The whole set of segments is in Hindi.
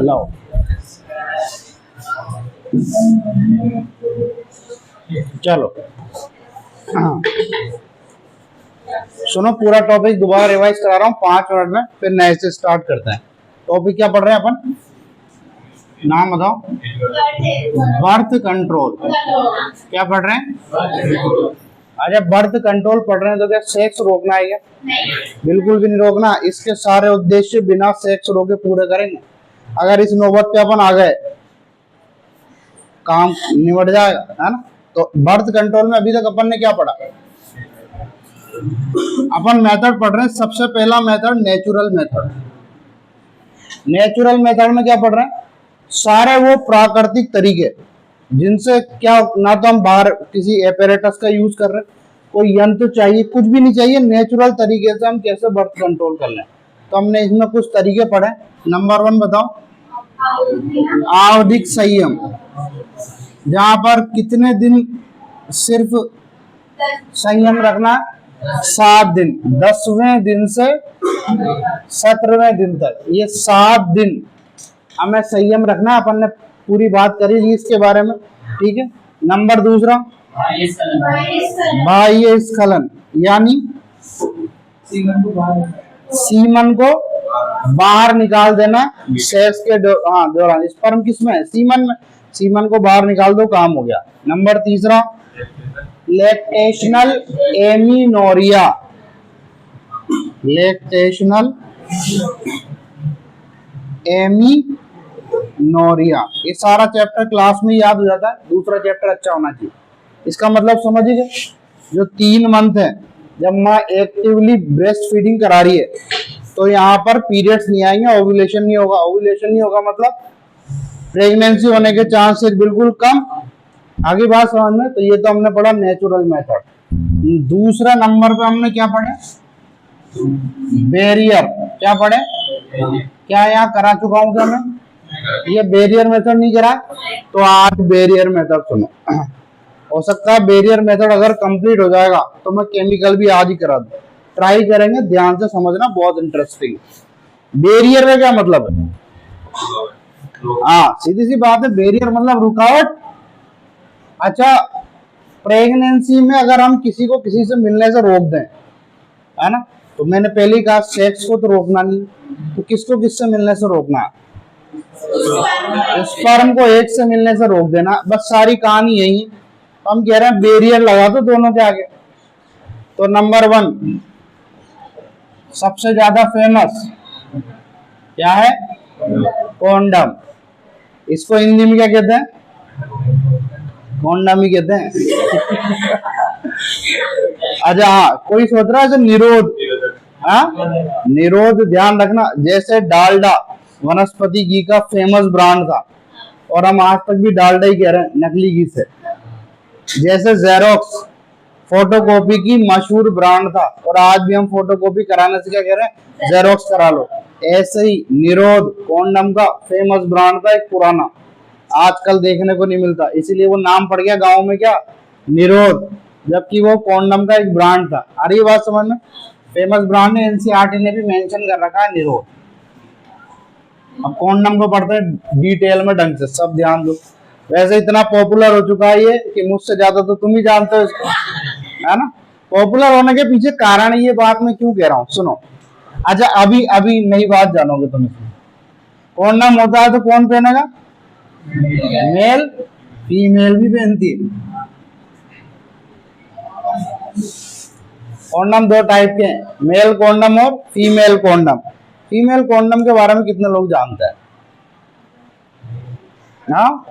लो चलो सुनो, पूरा टॉपिक दोबारा रिवाइज करा रहा हूँ 5 मिनट में, फिर नए से स्टार्ट करते हैं। टॉपिक क्या पढ़ रहे हैं अपन? नाम बताओ। Birth control. क्या पढ़ रहे हैं? अच्छा, बर्थ कंट्रोल पढ़ रहे हैं तो क्या सेक्स रोकना है क्या? बिल्कुल भी नहीं रोकना। इसके सारे उद्देश्य बिना सेक्स रोके पूरे करेंगे। अगर इस नौबत पे अपन आ गए, काम निबट जाएगा, है ना। तो बर्थ कंट्रोल में अभी तक अपन ने क्या पढ़ा? अपन मेथड पढ़ रहे हैं। सबसे पहला method natural method. Natural method में क्या पढ़ रहे हैं? सारे वो प्राकृतिक तरीके जिनसे क्या, ना तो हम बाहर किसी एपरेटस का यूज कर रहे हैं, कोई यंत्र चाहिए, कुछ भी नहीं चाहिए, नेचुरल तरीके से हम कैसे बर्थ कंट्रोल कर लें। तो हमने इसमें कुछ तरीके पढ़े। नंबर 1 बताओ, आवधिक संयम। जहां पर कितने दिन सिर्फ संयम रखना? 7 दिन। 10वें दिन से 17वें दिन तक, ये 7 दिन हमें संयम रखना। अपन ने पूरी बात करी थी इसके बारे में, ठीक है। नंबर 2, बाह्य स्खलन, यानी सीमन को बाहर निकाल देना सेक्स के दौरान। स्पर्म किसमें है? सीमन में। सीमन को बाहर निकाल दो, काम हो गया। Number 3, lactational amenorrhoea. Lactational amenorrhoea, ये सारा चैप्टर क्लास में याद हो जाता है। दूसरा चैप्टर अच्छा होना चाहिए। इसका मतलब समझिए, जो 3 मंथ है जब माँ एक्टिवली ब्रेस्ट फीडिंग करा रही है, तो यहाँ पर पीरियड्स नहीं आएंगे, ओव्यूलेशन नहीं होगा। ओव्यूलेशन नहीं होगा मतलब प्रेगनेंसी होने के चांसेस बिल्कुल कम। आगे बात समझ में। तो ये तो हमने पढ़ा नेचुरल मेथड। दूसरा नंबर पे हमने क्या पढ़े? बैरियर। क्या पढ़े? क्या यहाँ करा चुका हूँ क्या मैं? ये बैरियर मेथड नहीं करा, तो आज बैरियर मेथड सुनो। हो सकता है बैरियर मेथड अगर कंप्लीट हो जाएगा तो मैं केमिकल भी आज ही करा दूं। ट्राई करेंगे, ध्यान से समझना, बहुत इंटरेस्टिंग। बैरियर का क्या मतलब है? हाँ, सीधी सी बात है, बैरियर मतलब रुकावट। अच्छा, प्रेगनेंसी में अगर हम किसी को किसी से मिलने से रोक दें, है ना, तो मैंने पहले ही कहा सेक्स को तो रोकना नहीं, तो किसको किससे मिलने से रोकना है? स्पर्म को एक से मिलने से रोक देना। बस सारी कहानी यही है। हम कह रहे हैं बैरियर लगा दो दोनों के आगे। तो नंबर 1 सबसे ज्यादा फेमस क्या है? कॉन्डम। इसको हिंदी में क्या कहते हैं? कॉन्डम ही कहते हैं। अच्छा, हाँ, कोई सोच रहा है निरोध। हाँ, निरोध ध्यान रखना। जैसे डालडा वनस्पति घी का फेमस ब्रांड था, और हम आज तक भी डालडा ही कह रहे हैं, नकली घी से। जैसे जेरोक्स फोटोकॉपी की मशहूर ब्रांड था, और आज भी हम फोटोकॉपी कराने से क्या कह रहे हैं? जेरोक्स करा लो। ऐसे ही निरोध कॉन्डम का फेमस ब्रांड था, एक पुराना, आजकल देखने को नहीं मिलता, इसीलिए वो नाम पड़ गया गांव में क्या? निरोध, जबकि वो कॉन्डम का एक ब्रांड था। आ रही है बात समझ में? फेमस ब्रांड है, एनसीईआरटी ने भी मेंशन कर रखा है निरोध। अब कॉन्डम को पढ़ते हैं डिटेल में, ढंग से सब ध्यान दो। वैसे इतना पॉपुलर हो चुका है ये कि मुझसे ज्यादा तो तुम ही जानते हो इसको, है ना। पॉपुलर होने के पीछे कारण ये बात मैं क्यों कह रहा हूँ, सुनो। अच्छा, अभी नई बात जानोगे तुम इसमें। कॉन्डम होता है तो कौन पहनेगा? मेल, फीमेल भी पहनती है। कॉन्डम 2 टाइप के हैं, मेल कॉन्डम और फीमेल कॉन्डम। फीमेल कॉन्डम के बारे में कितने लोग जानते हैं? हाँ,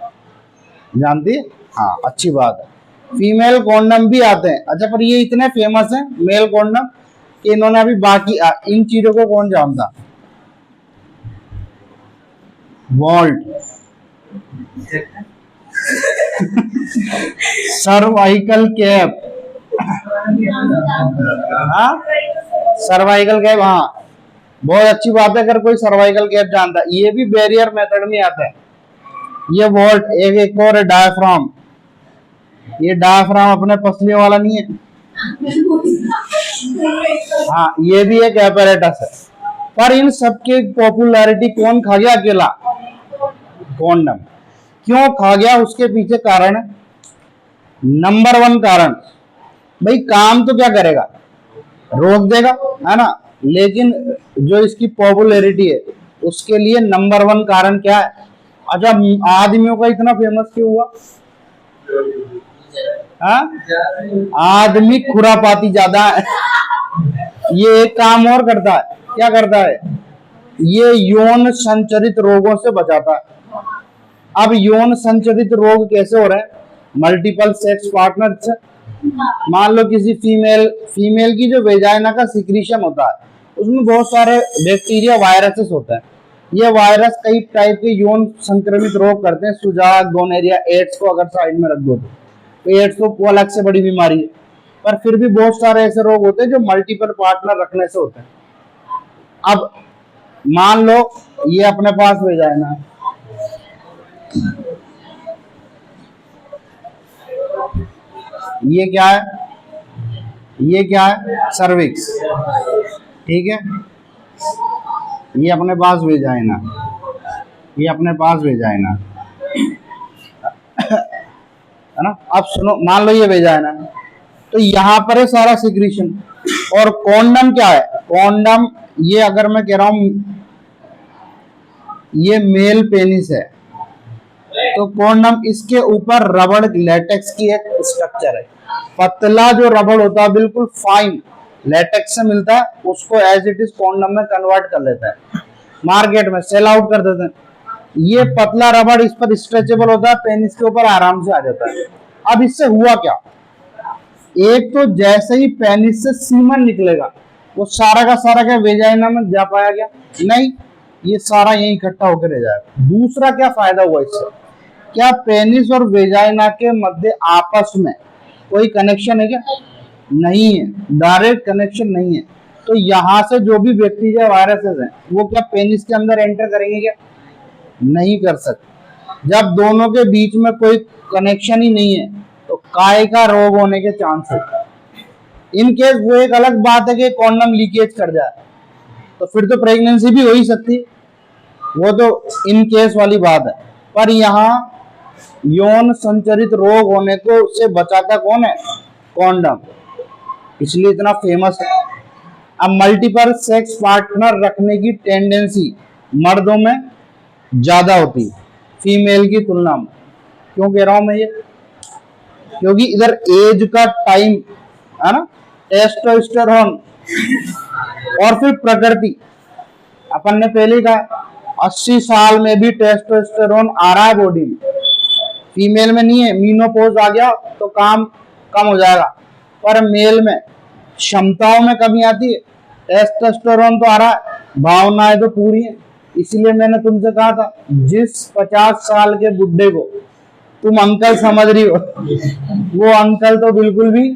जानती है? हाँ, अच्छी बात है। फीमेल कॉन्डम भी आते हैं। अच्छा, पर ये इतने फेमस हैं मेल कॉन्डम कि इन्होंने अभी बाकी इन चीजों को कौन जानता? Vault, cervical cap. हाँ, सर्वाइकल कैप, हाँ, बहुत अच्छी बात है अगर कोई सर्वाइकल कैप जानता है। ये भी बैरियर मेथड में आता है। ये वॉल्ट, एक और डायफ्राम। ये डायफ्राम अपने पसलियों वाला नहीं है। हाँ, ये भी एक एपरेटस है। पर इन सबके पॉपुलैरिटी कौन खा गया? अकेला कॉन्डम। क्यों खा गया? उसके पीछे कारण, नंबर वन कारण, भाई काम तो क्या करेगा, रोक देगा, है ना, लेकिन जो इसकी पॉपुलैरिटी है उसके लिए नंबर वन कारण क्या है? अच्छा, आदमियों का इतना फेमस क्यों हुआ? हाँ, आदमी खुरापाती ज्यादा है। ये एक काम और करता है, क्या करता है? ये यौन संचरित रोगों से बचाता है। अब यौन संचरित रोग कैसे हो रहे हैं? मल्टीपल सेक्स पार्टनर से। मान लो किसी फीमेल की जो वेजाइना का सिक्रीशन होता है उसमें बहुत सारे बैक्टीरिया, वायरसेस होते हैं। ये वायरस कई टाइप के यौन संक्रमित रोग करते हैं, सुजाक, गोनेरिया, एड्स को अगर साइड में रख दो तो एड्स तो वो अलग से बड़ी बीमारी है, पर फिर भी बहुत सारे ऐसे रोग होते हैं जो मल्टीपल पार्टनर रखने से होते हैं। अब मान लो ये अपने पास वेजाइना है, ये क्या है? ये क्या है? सर्विक्स, ठीक है। ये अपने पास वेजाइना, ये अपने पास वेजाइना, है ना। अब सुनो, मान लो ये वेजाइना, तो यहाँ पर है सारा सिक्रीशन। और कॉन्डम क्या है? कॉन्डम, ये अगर मैं कह रहा हूं ये मेल पेनिस है, तो कॉन्डम, इसके ऊपर रबड़ लेटेक्स की एक स्ट्रक्चर है, पतला जो रबड़ होता है बिल्कुल फाइन, लेटेक्स से मिलता है, उसको एज इट इज कॉन्डम में कन्वर्ट कर लेता है, मार्केट में सेल आउट कर देते हैं। ये पतला रबड़ इस पर स्ट्रेचेबल होता है, पेनिस के ऊपर आराम से आ जाता है। अब इससे हुआ क्या? एक तो जैसे ही पेनिस से सीमन निकलेगा वो सारा का सारा क्या वेजाइना में जा पाया क्या? नहीं, ये सारा यहीं इकट्ठा होकर रह जाएगा। दूसरा क्या फायदा हुआ इससे? क्या पेनिस और वेजाइना के मध्य आपस में कोई कनेक्शन है क्या? नहीं है, डायरेक्ट कनेक्शन नहीं है। तो यहाँ से जो भी बैक्टीरिया, वायरसेस हैं वो क्या पेनिस के अंदर एंटर करेंगे क्या? नहीं कर सकते। जब दोनों के बीच में कोई कनेक्शन ही नहीं है तो काय का रोग होने के चांस है। इन केस वो एक अलग बात है कि कॉन्डम लीकेज कर जाए तो फिर तो प्रेगनेंसी भी हो ही सकती, वो तो इन केस वाली बात है। पर यहाँ यौन संचरित रोग होने को से बचाता कौन है? कॉन्डम, इसलिए इतना फेमस है। अब मल्टीपल सेक्स पार्टनर रखने की टेंडेंसी मर्दों में ज्यादा होती है फीमेल की तुलना में। क्यों कह रहा हूं मैं ये? क्योंकि इधर एज का टाइम है ना, टेस्टोस्टेरोन और फिर प्रकृति, अपन ने पहले कहा 80 साल में भी टेस्टोस्टेरोन आ रहा है बॉडी में, फीमेल में नहीं है। मीनोपॉज आ गया तो काम कम हो जाएगा, पर मेल में क्षमताओं में कमी आती है। टेस्टोस्टेरोन तो आ रहा है, भावनाएं तो पूरी है। इसलिए मैंने तुमसे कहा था जिस 50 साल के बुड्ढे को तुम अंकल समझ रही हो वो अंकल तो बिल्कुल भी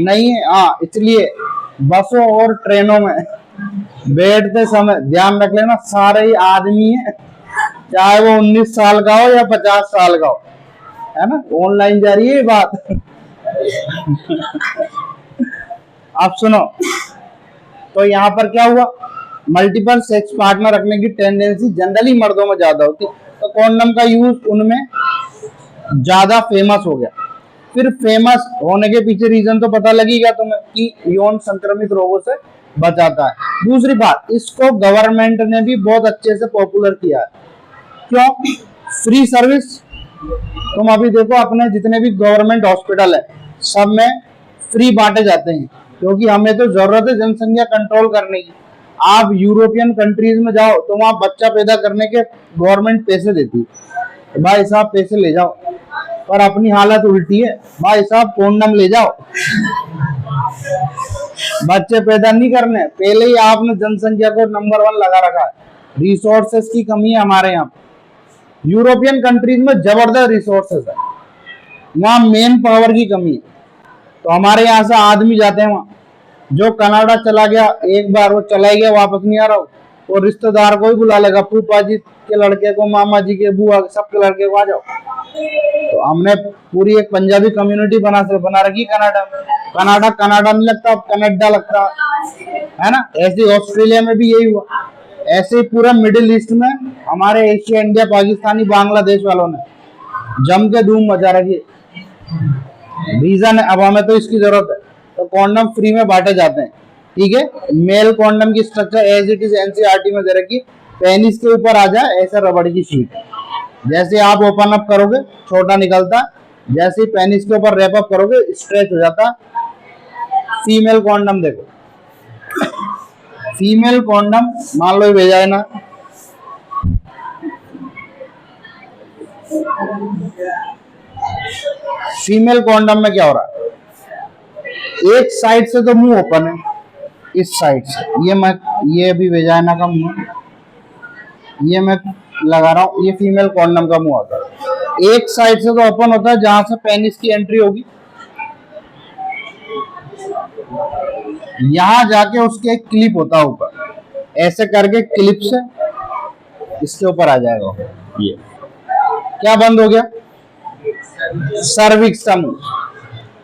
नहीं है। हाँ, इसलिए बसों और ट्रेनों में बैठते समय ध्यान रख लेना, सारे ही आदमी है, चाहे वो 19 साल का हो या 50 साल का हो, है ना। ऑनलाइन जा रही है ये बात। आप सुनो, तो यहाँ पर क्या हुआ? मल्टीपल सेक्स पार्टनर रखने की टेंडेंसी जनरली मर्दों में ज्यादा होती है, तो कॉन्डम का यूज उनमें ज्यादा फेमस हो गया। फिर फेमस होने के पीछे रीजन तो पता लगी गया तुम्हें कि यौन संक्रमित रोगों से बचाता है। दूसरी बात, इसको गवर्नमेंट ने भी बहुत अच्छे से पॉपुलर किया है। क्यों? Free service. तुम अभी देखो अपने जितने भी गवर्नमेंट हॉस्पिटल है सब में फ्री बांटे जाते हैं, क्योंकि हमें तो जरूरत है जनसंख्या कंट्रोल करने की। आप यूरोपियन कंट्रीज में जाओ तो वहां बच्चा पैदा करने के गवर्नमेंट पैसे देती है, भाई साहब पैसे ले जाओ, पर अपनी हालत उल्टी है, भाई साहब कॉन्डम ले जाओ। बच्चे पैदा नहीं करने, पहले ही आपने जनसंख्या को नंबर 1 लगा रखा है। रिसोर्सेस की कमी है हमारे यहाँ। यूरोपियन कंट्रीज में जबरदस्त रिसोर्सेस है, वहां मेन पावर की कमी है। तो हमारे यहाँ से आदमी जाते हैं वहां, जो कनाडा चला गया एक बार वो चला गया वापस नहीं आ रहा, वो रिश्तेदार को ही बुला लेगा, फूफा जी के लड़के को, मामा जी के, बुआ सबके लड़के को आ जाओ। तो हमने पूरी एक पंजाबी कम्युनिटी बना रखी कनाडा में। कनाडा कनाडा नहीं लगता, अब कनाडा लगता है ना। ऐसे ऑस्ट्रेलिया में भी यही हुआ। ऐसे ही पूरा मिडिल ईस्ट में हमारे एशिया, इंडिया, पाकिस्तानी, बांग्लादेश वालों ने जम के धूम मचा रखी है। रीजन है, अब हमें तो इसकी जरूरत है तो कॉन्डम फ्री में बांटे जाते हैं, ठीक है। मेल कॉन्डम की structure as it is NCERT में दे रखी, पेनिस के ऊपर आ जाए ऐसे रबड़ की शीट, जैसे आप ओपन अप करोगे छोटा निकलता, जैसे ही पेनिस के ऊपर रैप अप करोगे स्ट्रेच हो जाता। फीमेल कॉन्डम देखो, फीमेल कॉन्डम मान लो भेजा है ना, फीमेल कॉन्डम में क्या हो रहा है, एक साइड से तो मुंह ओपन है, इस साइड से ये भी वेजाइना का मुंह, ये मैं लगा रहा हूं, ये फीमेल कॉन्डम का मुंह होता है। एक साइड से तो ओपन होता है जहां से पेनिस की एंट्री होगी, यहां जाके उसके एक क्लिप होता है ऊपर, ऐसे करके क्लिप से इसके ऊपर आ जाएगा। ये क्या बंद हो गया, सर्विक्स का मुंह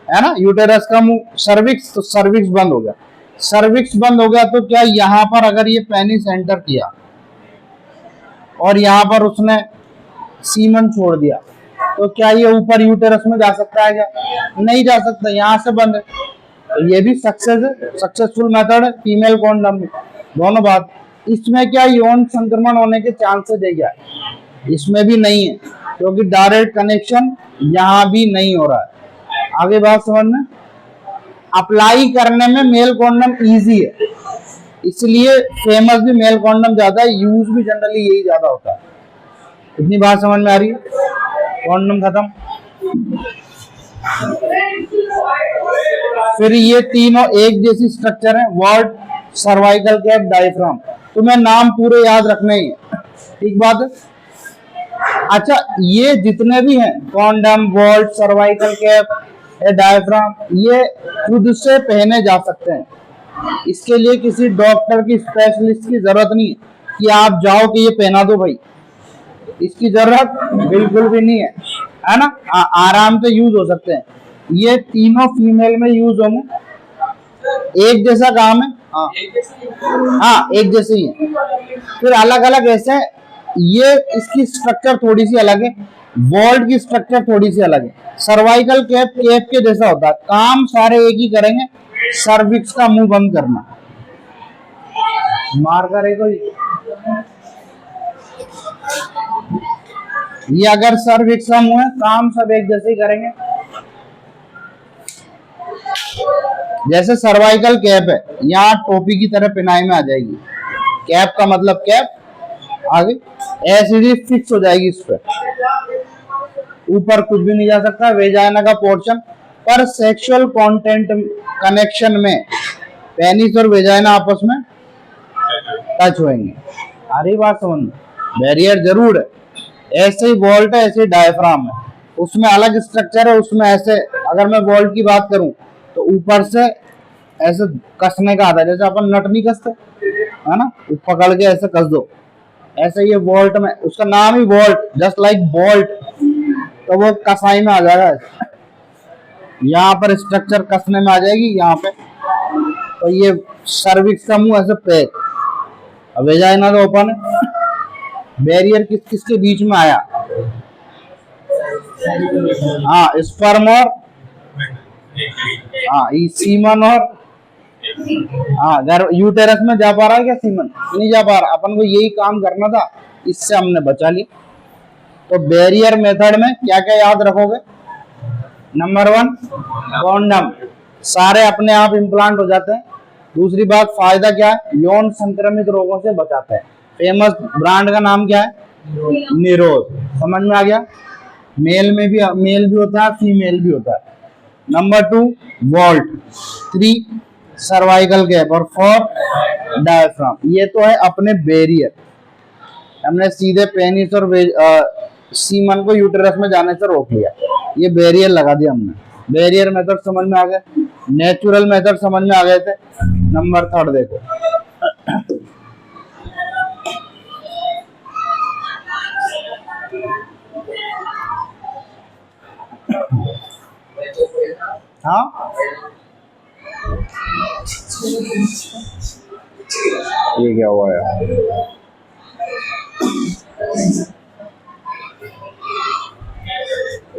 है ना, यूटेरस का मुंह सर्विक्स, तो सर्विक्स बंद हो गया। सर्विक्स बंद हो गया तो क्या यहां पर अगर ये पेनिस एंटर किया और यहां पर उसने सीमन छोड़ दिया तो क्या ये ऊपर यूटेरस में जा सकता है? क्या नहीं जा सकता, यहां से बंद है। तो ये भी सक्सेसफुल मेथड है फीमेल कॉन्डम में, दोनों बात। इसमें क्या यौन संक्रमण होने के चांसेस है क्या? इसमें भी नहीं है, क्योंकि डायरेक्ट कनेक्शन यहां भी नहीं हो रहा है। आगे बात समझ में, अप्लाई करने में मेल कॉन्डम इजी है, इसलिए फेमस भी मेल कॉन्डम ज्यादा है, यूज भी जनरली यही ज्यादा होता है। इतनी बात समझ में आ रही है? कॉन्डम खत्म। फिर ये तीनों एक जैसी स्ट्रक्चर है, वॉल्ट, सर्वाइकल कैप, डायफ्राम। तुम्हें नाम पूरे याद रखने ही है, ठीक बात है। अच्छा, ये जितने भी हैं condom, vault, cervical cap, diaphragm, ये खुद से पहने जा सकते हैं। इसके लिए किसी डॉक्टर की, स्पेशलिस्ट की जरूरत नहीं है कि आप जाओ कि ये पहना दो भाई, इसकी जरूरत बिल्कुल भी नहीं है ना। आराम से यूज हो सकते हैं। ये तीनों फीमेल में यूज होंगे, एक जैसा काम है। हाँ एक जैसे ही है, फिर अलग अलग ऐसे। ये इसकी स्ट्रक्चर थोड़ी सी अलग है, वॉल्ट की स्ट्रक्चर थोड़ी सी अलग है। सर्वाइकल कैप कैप के जैसा होता है, काम सारे एक ही करेंगे, सर्विक्स का मुंह बंद करना। मार करेगा ये अगर सर्विक्स का मुंह है, काम सब एक जैसे ही करेंगे। जैसे सर्वाइकल कैप है, यहाँ टोपी की तरह पिनाई में आ जाएगी, कैप का मतलब कैप, आगे ऐसे फिक्स हो जाएगी इस पर, ऊपर कुछ भी नहीं जा सकता। वेजाइना का पोर्शन पर सेक्सुअल कंटेंट कनेक्शन में पेनिस और वेजाइना आपस में टच होंगे। अरे बात समझ में, बैरियर जरूर है। ऐसे ही वॉल्ट है, ऐसे ही डायफ्राम है, उसमें अलग स्ट्रक्चर है। उसमें ऐसे अगर मैं वॉल्ट की बात करूं तो ऊपर से ऐसे कसने का आता है, जैसे अपन नट नहीं कसते है ना, पकड़ के ऐसे कस दो, ऐसे ये वॉल्ट में, उसका नाम ही वॉल्ट, जस्ट लाइक बोल्ट, तो वो कसाई में आ जाएगा। यहाँ पर स्ट्रक्चर कसने में आ जाएगी यहाँ पे, तो ये सर्विक्स का मुंह ऐसे पैक, अब वेजाइना तो ओपन है। बैरियर किस किस के बीच में आया? हाँ स्पर्म और हाँ सीमन और हाँ, अगर यूटेरस में जा पा रहा है क्या सीमन? नहीं जा पा रहा, अपन को यही काम करना था, इससे हमने बचा लिया। तो बैरियर मेथड में क्या क्या याद रखोगे? नंबर 1 कॉन्डम, सारे अपने आप इम्प्लांट हो जाते हैं। दूसरी बात, फायदा क्या है? यौन संक्रमित रोगों से बचाते हैं। फेमस ब्रांड का नाम क्या है? निरोध। समझ में आ गया? मेल भी होता है, फीमेल भी होता है। नंबर 2 वॉल्ट, 3 सर्वाइकल कैप और 4 डायफ्राम। ये तो है अपने बैरियर, हमने सीधे पेनिस और सीमन को यूटेरस में जाने से रोक लिया, ये बैरियर लगा दिया हमने। बैरियर मेथड समझ में आ गए, नेचुरल मेथड समझ में आ गए थे। नंबर 3 देखो, हाँ ये क्या हुआ यार?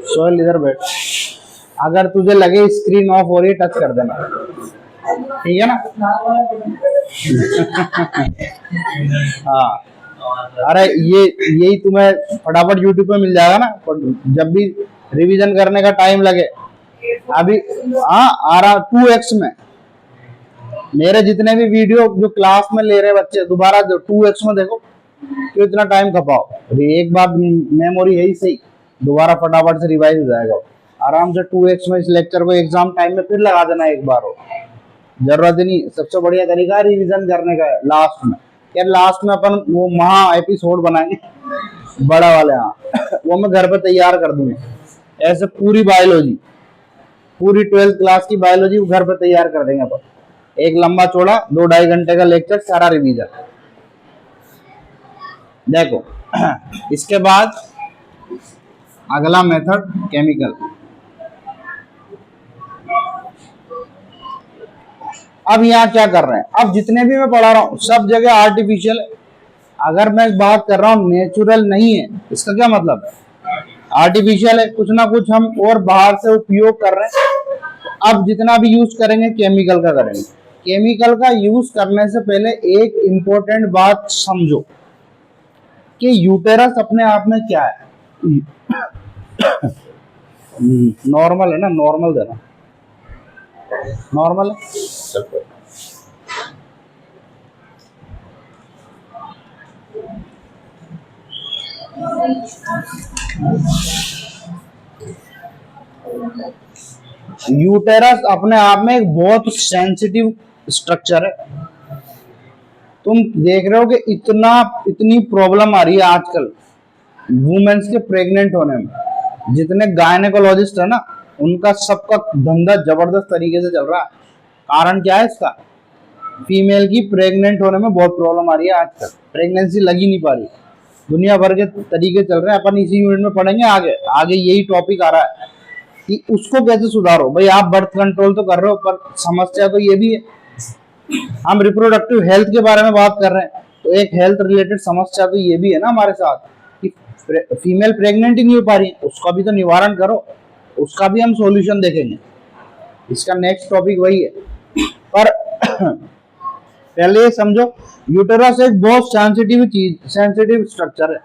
सोहेल इधर बैठ, अगर तुझे लगे स्क्रीन ऑफ हो रही है टच कर देना, ठीक है ना? हाँ, अरे ये यही तुम्हें फटाफट यूट्यूब पे मिल जाएगा ना, पर जब भी रिवीजन करने का टाइम लगे। अभी हाँ आ रहा 2x में, मेरे जितने भी वीडियो जो क्लास में ले रहे बच्चे दोबारा 2x में देखो, क्यों इतना टाइम खपाओ? अभी एक बार मेमोरी है ही सही, दोबारा फटाफट से रिवाइज हो जाएगा आराम से 2x में। इस लेक्चर को एग्जाम टाइम में फिर लगा देना एक बार हो, जरूरत नहीं। सबसे बढ़िया तरीका रिवीजन करने का है लास्ट में। यार लास्ट में अपन वो महा एपिसोड बनाएंगे बड़ा वाले, हाँ वो मैं घर पे तैयार कर दूंगा। ऐसे पूरी बायोलॉजी, पूरी 12th क्लास की बायोलॉजी घर पे तैयार कर देंगे अपन, एक लंबा चौड़ा 2-2.5 घंटे का लेक्चर, सारा रिवीजन। देखो इसके बाद अगला मेथड केमिकल। अब यहाँ क्या कर रहे हैं? अब जितने भी मैं पढ़ा रहा हूँ सब जगह आर्टिफिशियल है। अगर मैं बात कर रहा हूँ नेचुरल नहीं है, इसका क्या मतलब है? आर्टिफिशियल है, कुछ ना कुछ हम और बाहर से उपयोग कर रहे हैं। अब जितना भी यूज करेंगे केमिकल का करेंगे। केमिकल का यूज करने से पहले एक इंपॉर्टेंट बात समझो कि यूटेरस अपने आप में क्या है। नॉर्मल है ना, नॉर्मल देना, नॉर्मल है। यूटेरस अपने आप में एक बहुत सेंसिटिव स्ट्रक्चर है। तुम देख रहे हो कि इतनी प्रॉब्लम आ रही है आजकल वुमेन्स के प्रेग्नेंट होने में। जितने गायनेकोलॉजिस्ट है ना, उनका सबका धंधा जबरदस्त तरीके से चल रहा है। कारण क्या है इसका? फीमेल की प्रेग्नेंट होने में बहुत प्रॉब्लम आ रही है आजकल, प्रेगनेंसी लग ही नहीं पा रही। दुनिया भर के तरीके चल रहे हैं, अपन इसी यूनिट में पढ़ेंगे। आगे आगे यही टॉपिक आ रहा है कि उसको कैसे सुधारो। भाई आप बर्थ कंट्रोल तो कर रहे हो, पर समस्या तो ये भी है। हम रिप्रोडक्टिव हेल्थ के बारे में बात कर रहे हैं, तो एक हेल्थ रिलेटेड समस्या तो ये भी है ना हमारे साथ कि फीमेल प्रेग्नेंट ही नहीं हो पा रही, उसका भी तो निवारण करो, उसका भी हम सॉल्यूशन देखेंगे। इसका नेक्स्ट टॉपिक वही है। पर पहले ये समझो, यूटेरस एक बहुत सेंसिटिव स्ट्रक्चर है।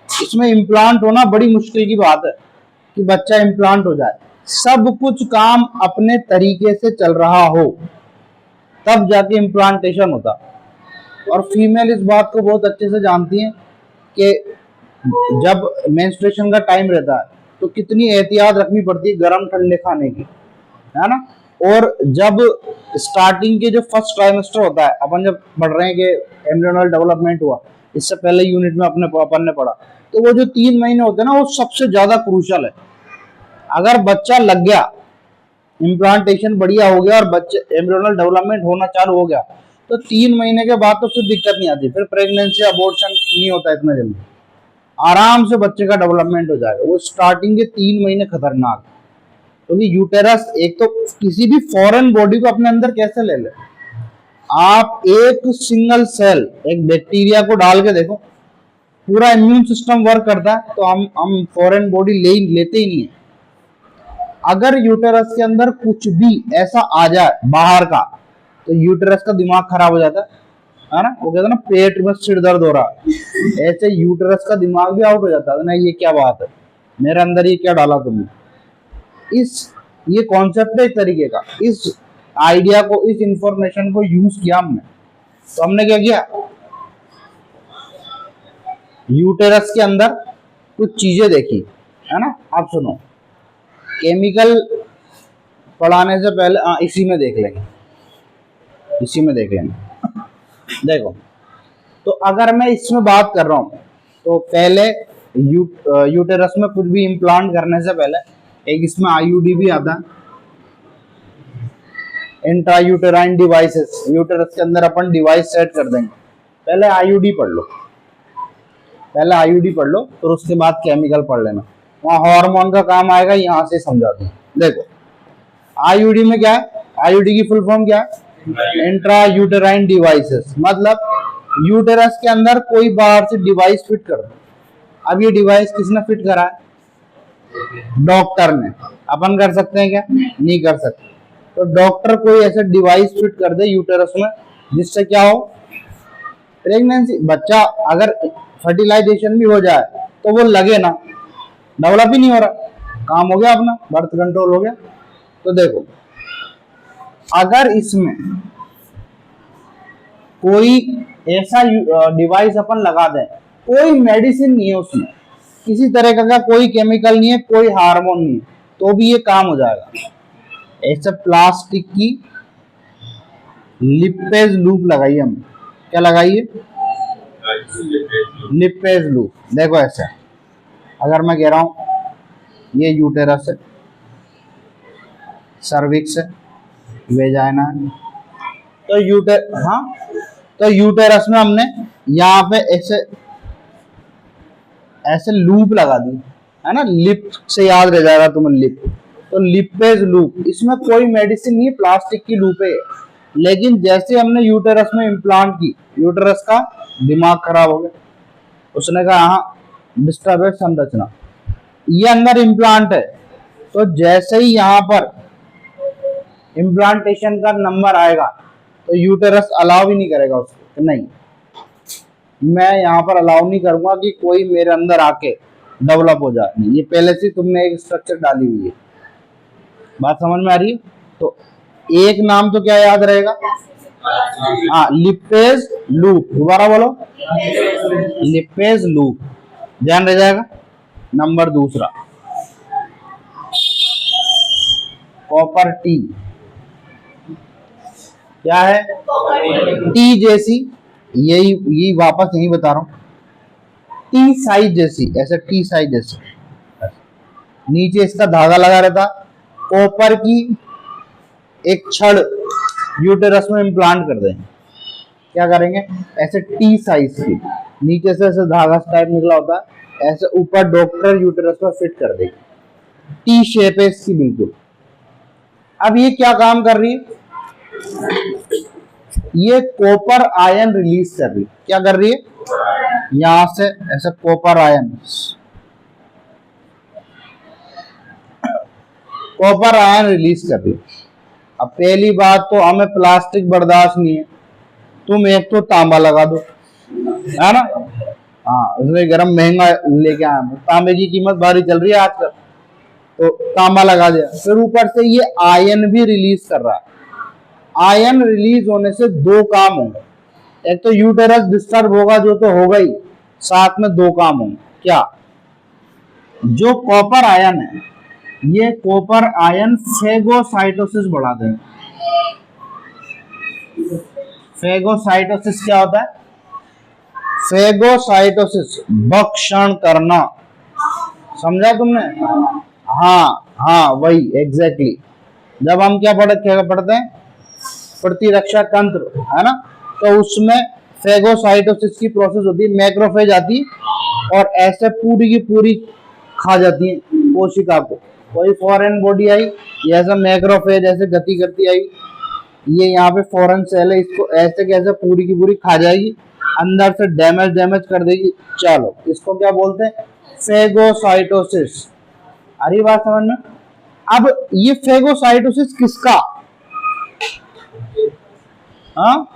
इसमें इम्प्लांट होना बड़ी मुश्किल की बात है कि बच्चा इम्प्लांट हो जाए। सब कुछ काम अपने तरीके से चल रहा हो तब जाके इम्प्लांटेशन होता। और फीमेल इस बात को बहुत अच्छे से जानती है कि जब मेंस्ट्रुएशन का टाइम रहता है तो कितनी एहतियात रखनी पड़ती है गर्म ठंडे खाने की, है ना। और जब स्टार्टिंग के जो फर्स्ट ट्राइमेस्टर होता है, अपन जब पढ़ रहे हैं कि एम्ब्रियोनल डेवलपमेंट हुआ, इससे पहले यूनिट में अपन ने पढ़ा, तो वो जो 3 महीने होते हैं ना, वो सबसे ज्यादा क्रूशल है। अगर बच्चा लग गया, इम्प्लांटेशन बढ़िया हो गया और बच्चे एम्ब्रियोनल डेवलपमेंट होना चालू हो गया, तो 3 महीने के बाद तो फिर दिक्कत नहीं आती, फिर प्रेगनेंसी अबॉर्शन नहीं होता इतना जल्दी, आराम से बच्चे का डेवलपमेंट हो जाएगा। वो स्टार्टिंग के 3 महीने खतरनाक, क्योंकि तो यूटेरस एक तो किसी भी फॉरेन बॉडी को अपने अंदर कैसे ले ले। आप एक सिंगल सेल, एक बैक्टीरिया को डाल के देखो, पूरा इम्यून सिस्टम वर्क करता है, तो हम फॉरेन बॉडी लेते ही नहीं है। अगर यूटेरस के अंदर कुछ भी ऐसा आ जाए बाहर का, तो यूटेरस का दिमाग खराब हो जाता है ना। वो कहते हैं ना पेट में सिर दर्द हो रहा है, ऐसे यूटेरस का दिमाग भी आउट हो जाता है ना। ये क्या बात है, मेरे अंदर ये क्या डाला तुमने। ये कॉन्सेप्ट है एक तरीके का। इस आइडिया को, इस इंफॉर्मेशन को यूज किया हमने, तो हमने क्या किया, यूटेरस के अंदर कुछ चीजें देखी, है ना। आप सुनो, केमिकल पढ़ाने से पहले इसी में देख लेंगे। देखो, तो अगर मैं इसमें बात कर रहा हूं, तो पहले यूटेरस में कुछ भी इम्प्लांट करने से पहले एक इसमें आईयूडी भी आता है, इंट्रायूटेराइन डिवाइसेस। यूटेरस के अंदर अपन डिवाइस सेट कर देंगे। पहले आईयूडी पढ़ लो, फिर उसके बाद केमिकल पढ़ लेना। वहां हार्मोन का काम आएगा, यहां से समझा दूं। देखो आईयूडी में क्या है, आईयूडी की फुल फॉर्म क्या है, इंट्रा यूटेराइन डिवाइसेस, मतलब यूटेरस के अंदर कोई बाहर से डिवाइस फिट कर दो। अब ये डिवाइस किसने फिट करा है? डॉक्टर ने। अपन कर सकते हैं क्या? नहीं कर सकते। तो डॉक्टर कोई ऐसा डिवाइस फिट कर दे यूटेरस में जिससे क्या हो, प्रेगनेंसी, बच्चा अगर फर्टिलाइजेशन भी हो जाए तो वो लगे ना, डेवलप ही नहीं हो रहा, काम हो गया अपना, बर्थ कंट्रोल हो गया। तो देखो, अगर इसमें कोई ऐसा डिवाइस अपन लगा दें, कोई मेडिसिन नहीं है उसमें, किसी तरह का कोई केमिकल नहीं है, कोई हार्मोन नहीं है, तो भी ये काम हो जाएगा। ऐसे प्लास्टिक की लिपेज लूप लगाइए हमने। क्या लगाइए? Lipase loop. देखो ऐसे, अगर मैं कह रहा हूं ये यूटेरस है, सर्विक्स है, वेजाइना है, तो यूटेरस में हमने यहाँ पे ऐसे ऐसे लूप लगा दी है ना, लिप से याद रह जाएगा तुम्हें, लिप। तो लिपेज लूप, इसमें कोई मेडिसिन नहीं है, प्लास्टिक की लूप है। लेकिन जैसे हमने यूटेरस में इम्प्लांट की, यूटेरस का दिमाग खराब हो गया, उसने कहा हाँ डिस्टर्ब है संरचना, ये अंदर इम्प्लांट है। तो जैसे ही यहाँ पर इम्प्लांटेशन का नंबर आएगा तो यूटेरस अलाउ भी नहीं करेगा उसको, नहीं मैं यहाँ पर अलाउ नहीं करूंगा कि कोई मेरे अंदर आके डेवलप हो जाए। नहीं, ये पहले से तुमने एक स्ट्रक्चर डाली हुई है। बात समझ में आ रही है? तो एक नाम तो क्या याद रहेगा? हाँ, लिपेज लूप। दोबारा बोलो, लिपेज लूप, ध्यान रह जाएगा। नंबर दूसरा, कॉपर टी। क्या है? टी जैसी, यही वापस यही बता रहा हूं, टी साइज जैसी, ऐसे टी साइज जैसे, नीचे इसका धागा लगा रहता। कॉपर की एक छड़ यूटेरस में इम्प्लांट कर देंगे। क्या करेंगे? ऐसे टी साइज की, नीचे से ऐसे धागा टाइप निकला होता है, ऐसे ऊपर डॉक्टर यूटेरस में फिट कर देगी। टी शेप है इसकी बिल्कुल। अब ये क्या काम कर रही है? ये कॉपर आयन रिलीज कर रही है। क्या कर रही है? यहां से ऐसे कॉपर आयन रिलीज कर रही है। अब पहली बात तो हमें प्लास्टिक बर्दाश्त नहीं है, तुम एक तो तांबा लगा दो, है ना। हाँ, उसमें गर्म महंगा लेके आया, तांबे की कीमत भारी चल रही है आजकल, तो तांबा लगा दिया। फिर ऊपर से ये आयन भी रिलीज कर रहा है। आयन रिलीज होने से दो काम होंगे, एक तो यूटेरस डिस्टर्ब होगा, जो तो होगा ही, साथ में दो काम होंगे। क्या? जो कॉपर आयन है, ये कॉपर आयन फेगोसाइटोसिस बढ़ा देंगे। फेगोसाइटोसिस क्या होता है? फेगोसाइटोसिस भक्षण करना, समझा तुमने? हाँ वही एग्जैक्टली। जब हम क्या पढ़ते हैं, प्रतिरक्षा तंत्र, है ना, तो उसमें फेगोसाइटोसिस की प्रोसेस होती है। मैक्रोफेज आती है और ऐसे पूरी की पूरी खा जाती है कोशिका को। कोई फॉरेन बॉडी आई, ऐसा मैक्रोफेज ऐसे गति करती आई, ये यहाँ पे फॉरेन सेल है, इसको ऐसे कैसे पूरी की पूरी खा जाएगी, अंदर से डैमेज कर देगी। चलो, इसको क्या बोलते हैं? फेगोसाइटोसिस। अरे बात समझ में? अब ये फेगोसाइटोसिस किसका? हाँ,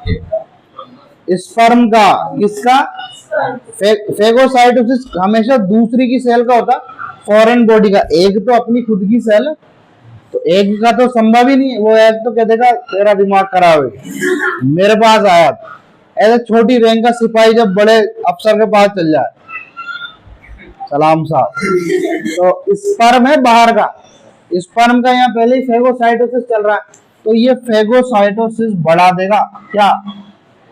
स्पर्म का। किसका? फेगोसाइटोसिस हमेशा दूसरी की सेल का होता, फॉरेन बॉडी का। एक तो अपनी खुद की सेल है, तो एक का तो संभव ही नहीं। वो एक तो कह देगा तेरा दिमाग खराब है, मेरे पास आया। ऐसे छोटी रैंक का सिपाही जब बड़े अफसर के पास चल जाए, सलाम साहब, तो स्पर्म है बाहर का, स्पर्म का यहाँ पहले ही फेगोसाइटोसिस चल रहा है, तो ये फेगोसाइटोसिस बढ़ा देगा। क्या?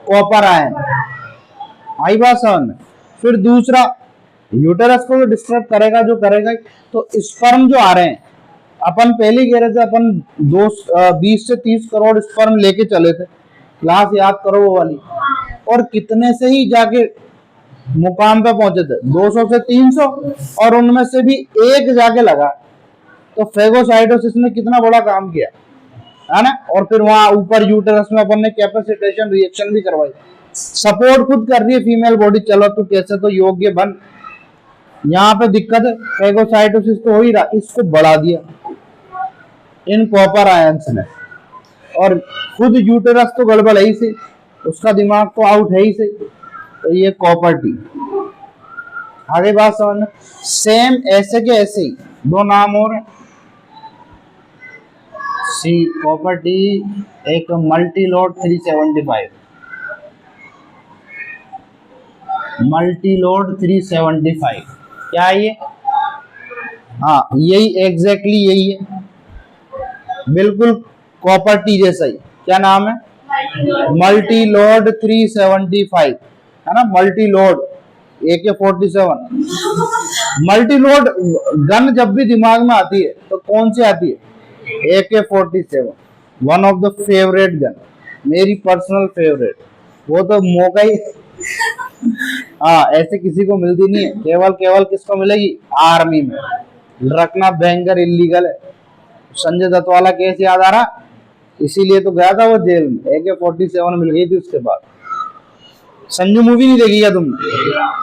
Copper ion. आई बात समझ में? फिर दूसरा, यूटेरस को डिस्टर्ब करेगा, जो करेगा, तो स्पर्म जो आ रहे हैं, अपन पहले कह रहे थे, अपन 20 से 30 करोड़ स्पर्म लेके चले थे, क्लास याद करो वो वाली, और कितने से ही जाके मुकाम पे पहुंचे थे, 200 से 300, और उनमें से भी एक जाके लगा। तो फेगोसाइटोसिस ने कितना बड़ा काम किया, है ना। और फिर वहां ऊपर यूटेरस में अपन ने कैपेसिटेशन रिएक्शन भी करवाई, सपोर्ट खुद कर रही है फीमेल बॉडी, चलो तो कैसे तो योग्य बन। यहाँ पे दिक्कत है, फेगोसाइटोसिस तो हो ही रहा, इसको बढ़ा दिया इन कॉपर आयंस ने, और खुद यूटेरस तो गड़बड़ है ही से, उसका दिमाग तो आउट है ही से, तो ये कॉपर टी। आगे बात समझना, सेम ऐसे के ऐसे ही दो नाम और सी कॉपर टी, एक मल्टीलोड 375, मल्टीलोड 375 क्या है ये? हाँ यही एग्जैक्टली यही है, बिल्कुल कॉपर टी जैसा ही। क्या नाम है? मल्टीलोड 375, है ना। मल्टीलोड AK-47, मल्टीलोड गन जब भी दिमाग में आती है तो कौन सी आती है? AK-47, one of the favourite gun, मेरी पर्सनल फेवरेट। वो तो मौका ही हाँ ऐसे किसी को मिलती नहीं है, केवल केवल किसको मिलेगी? आर्मी में। रखना भयंकर इलीगल है। संजय दत्त वाला केस याद आ रहा, इसीलिए तो गया था वो जेल में, AK-47 मिल गई थी उसके बाद। संजू मूवी नहीं देखी क्या तुमने?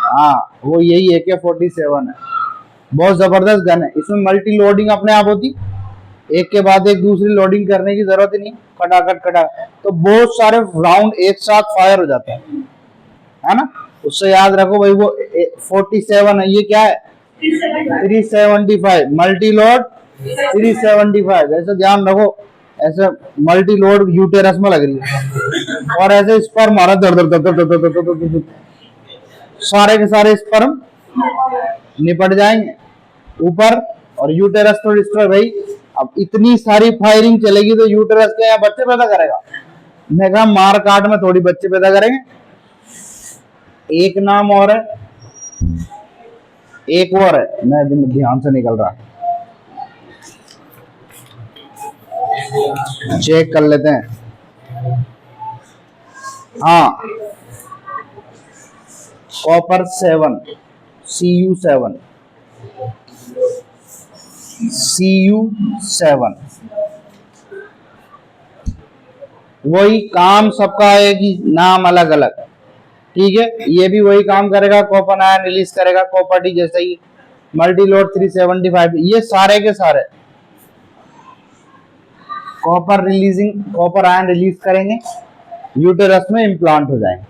हाँ वो यही AK-47 है, बहुत जबरदस्त गन है। इसमें मल्टी लोडिंग अपने आप होती, एक के बाद एक दूसरी लोडिंग करने की जरूरत ही नहीं, खटाखट खटाखट, तो बहुत सारे राउंड एक साथ फायर हो जाते हैं, है ना। उससे याद रखो भाई वो 47 है, ये क्या है? 375, मल्टी लोड 375, ऐसे ध्यान रखो। ऐसे मल्टी लोड यूटेरस में लग रही है, और ऐसे स्पर्म मारा दर दर दर दर दर दर, सारे के सारे स्पर्म निपट जाएंगे ऊपर, और यूटेरस तो डिस्ट्रॉय। भाई अब इतनी सारी फायरिंग चलेगी तो यूटेरस के यहाँ बच्चे पैदा करेगा? मैं कहा मार काट में थोड़ी बच्चे पैदा करेंगे। एक नाम और है, एक और है, मैं ध्यान से निकल रहा, चेक कर लेते हैं। हाँ कॉपर 7, CU7, CU7, वही काम सबका है कि नाम अलग अलग, ठीक है। ये भी वही काम करेगा, कॉपर आयन रिलीज करेगा कॉपर टी जैसे ही। मल्टीलोड 375, ये सारे के सारे copper releasing, copper ion release करेंगे, यूटेरस में इम्प्लांट हो जाएंगे।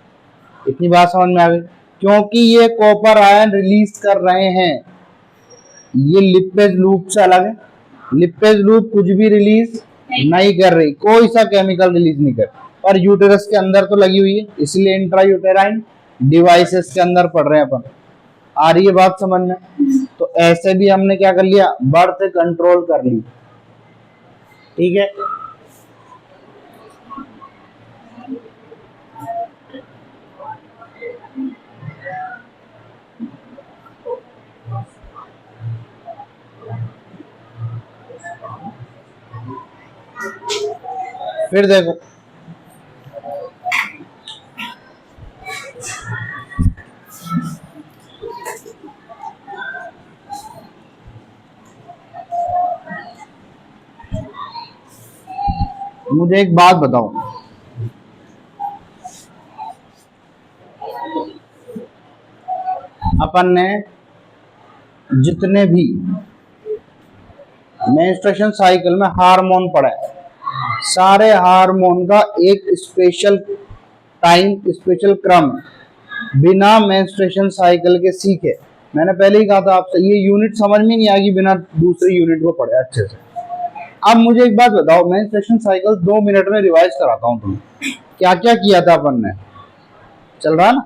इतनी बात समझ में आ गई? क्योंकि ये कॉपर आयन रिलीज कर रहे हैं, ये लिपेज लूप से अलग है। लिपेज लूप कुछ भी रिलीज नहीं कर रही, कोई सा केमिकल रिलीज नहीं कर, पर यूटेरस के अंदर तो लगी हुई है, इसलिए इंट्रा यूटेराइन डिवाइसेस के अंदर पढ़ रहे हैं अपन। आ रही है बात समझ में? तो ऐसे भी हमने क्या कर लिया? बर्थ कंट्रोल कर ली, ठीक है। फिर देखो मुझे एक बात बताओ, अपन ने जितने भी मेंस्ट्रुएशन साइकिल में हार्मोन पढ़ा है, सारे हार्मोन का एक स्पेशल टाइम, स्पेशल क्रम बिना मेंस्ट्रुएशन साइकिल के सीखे। मैंने पहले ही कहा था आपसे, ये यूनिट समझ में नहीं आएगी बिना दूसरी यूनिट को पढ़े अच्छे से। अब मुझे एक बात बताओ, मेंस्ट्रुएशन साइकिल 2 मिनट में रिवाइज कराता हूँ तुम्हें, क्या क्या किया था अपन ने, चल रहा ना?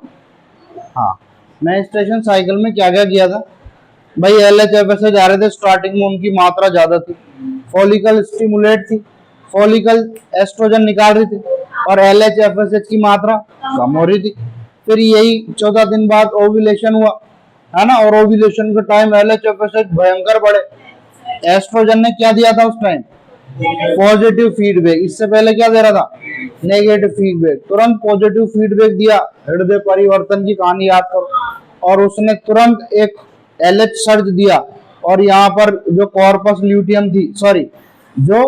हाँ मेंस्ट्रुएशन साइकिल में क्या क्या किया था भाई? LHFSH आ रहे थे, स्टार्टिंग में उनकी मात्रा ज्यादा थी, फॉलिकल स्टिमुलेट थी, फॉलिकल एस्ट्रोजन निकाल रही थी, और LHFSH की मात्रा कम हो रही थी। फिर यही 14 दिन बाद ओव्यूलेशन हुआ, है ना, और ओव्यूलेशन के टाइम LHFSH भयंकर बढ़े। एस्ट्रोजन ने क्या दिया था उस टाइम? Positive feedback. इससे पहले क्या दे रहा था? Negative feedback. तुरंत पॉजिटिव फीडबैक दिया, हृदय परिवर्तन की कहानी याद करो, और उसने तुरंत एक LH सर्ज दिया, और यहाँ पर जो कॉर्पस ल्यूटियम थी, सॉरी जो